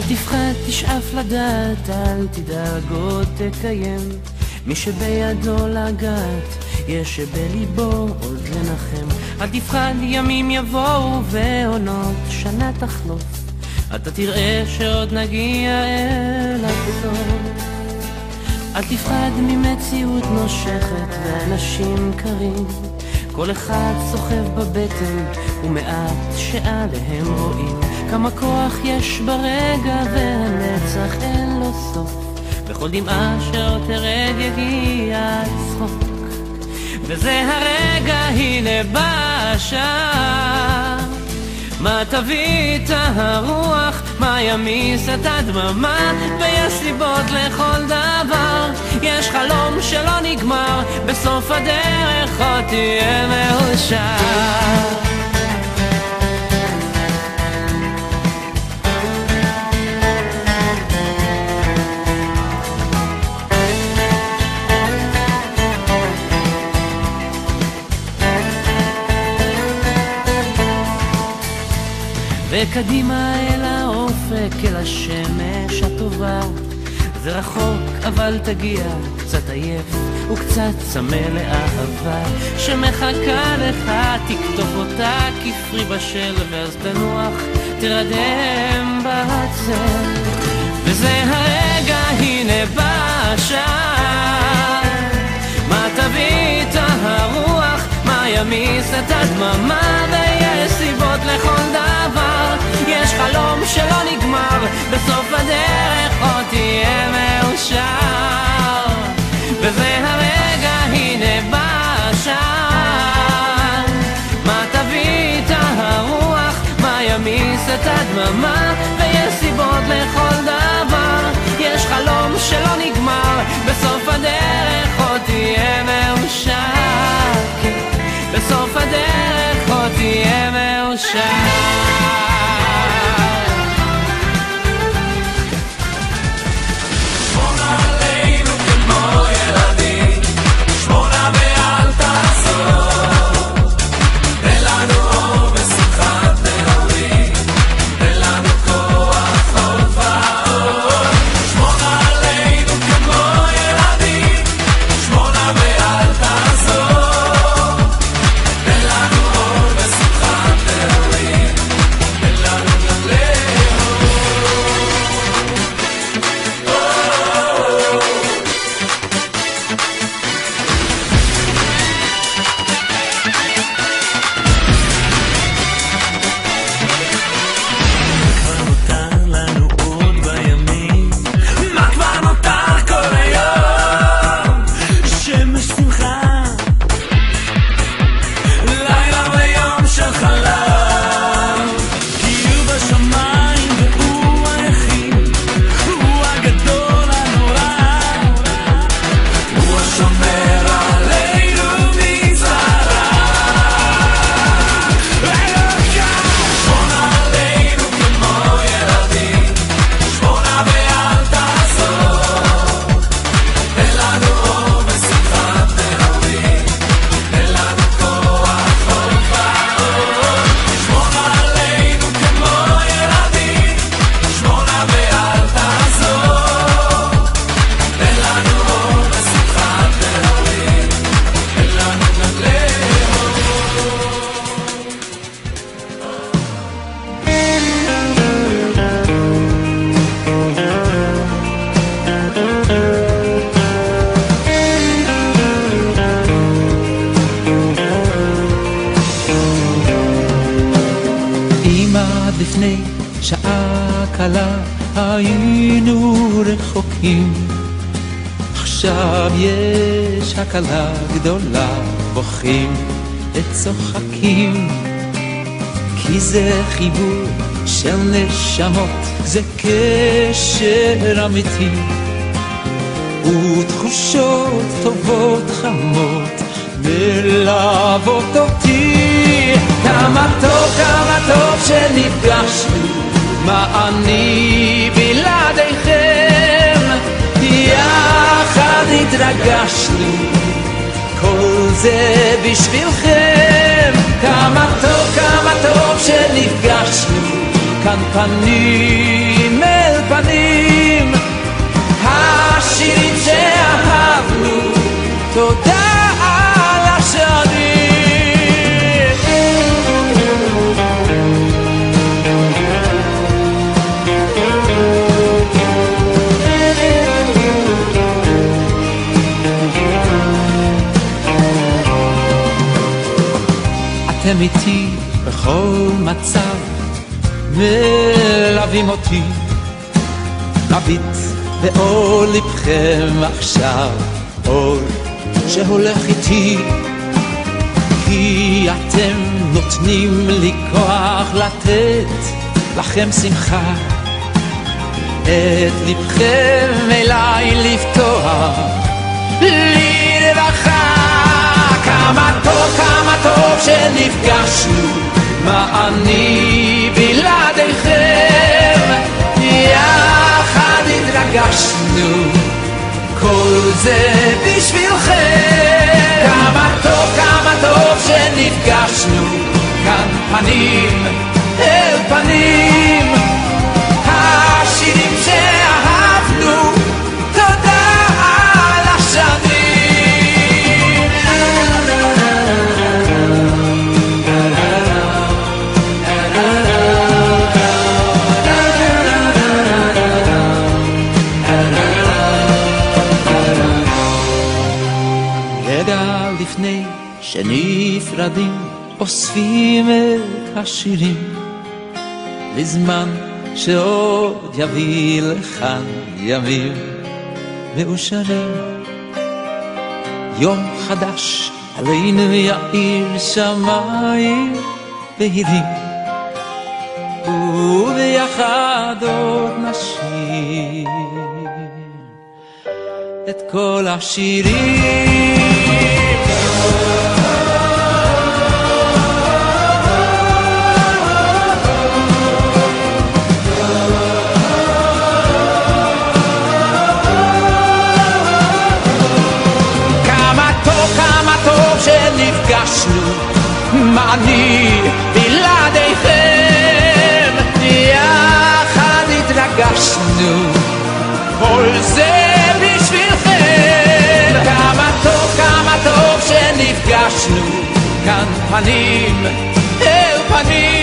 אל תפחד, תשאף לדעת, אל תדאג עוד תקיים. מי שבידו לגעת, יש שבליבו עוד לנחם. אל תפחד, ימים יבואו ועונות שנה תחלוף, אתה תראה שעוד נגיע אל הסוף. אל תפחד ממציאות נושכת ואנשים קרים, כל אחד סוחב בבטן ומעט שעליהם רואים. כמה כוח יש ברגע והנצח אין לו סוף, בכל דמעה שעוד תרד יגיע הצחוק. וזה הרגע, הנה בא השעה, מה תביא את הרוח, מה ימיס את הדממה, ויש סיבות לכל דבר, יש חלום שלא נגמר, בסוף הדרך עוד תהיה מאושר. וקדימה אל האופק, אל השמש הטובה, זה רחוק אבל תגיע, קצת עייף וקצת צמא לאהבה שמחכה לך, תקטוף אותה כפרי בשל, ואז תנוח, תרדם בצל. וזה הרגע, הנה בא השעה, מה תביא את הרוח, מה ימיס את הדממה, ויש סיבות לכל דבר, יש חלום שלא נגמר, בסוף הדרך עוד תהיה מאושר. וזה הרגע, הנה בא השעה, מה תביא את הרוח, מה ימיס את הדממה, ויש סיבות לכל דבר, יש חלום שלא נגמר, בסוף הדרך עוד תהיה מאושר. בסוף הדרך עוד תהיה מאושר. לפני שעה קלה היינו רחוקים, עכשיו יש הקלה גדולה, בוכים וצוחקים, כי זה חיבור של נשמות, זה קשר אמיתי, ותחושות טובות חמות מלוות אותי. כמה טוב שנפגשנו, מה אני בלעדיכם, יחד התרגשנו, כל זה בשבילכם. כמה טוב שנפגשנו, כאן פנים אל פנים, השירים שאהבנו, תודה על השנים. אתם איתי בכל מצב, מלווים אותי, מביט באור לבכם עכשיו, אור שהולך איתי, כי אתם נותנים לי כוח לתת לכם שמחה, את לבכם אליי לפתוח לי רווחה. כמה טוב שנפגשנו, מה אני בלעדיכם, יחד התרגשנו, כל זה בשבילכם. כמה טוב שנפגשנו, כאן פנים אל פנים, השירים שאהבנו, תודה על השנים. לפני שנפרדים אוספים את השירים לזמן שעוד יביא לכאן ימים מאושרים. יום חדש עלינו יאיר שמיים בהירים, וביחד עוד נשיר את כל השירים. כמה טוב שנפגשנו, מה אני בלעדיכם, יחד התרגשנו, כל זה בשבילכם. כמה טוב שנפגשנו, כאן פנים אל פנים,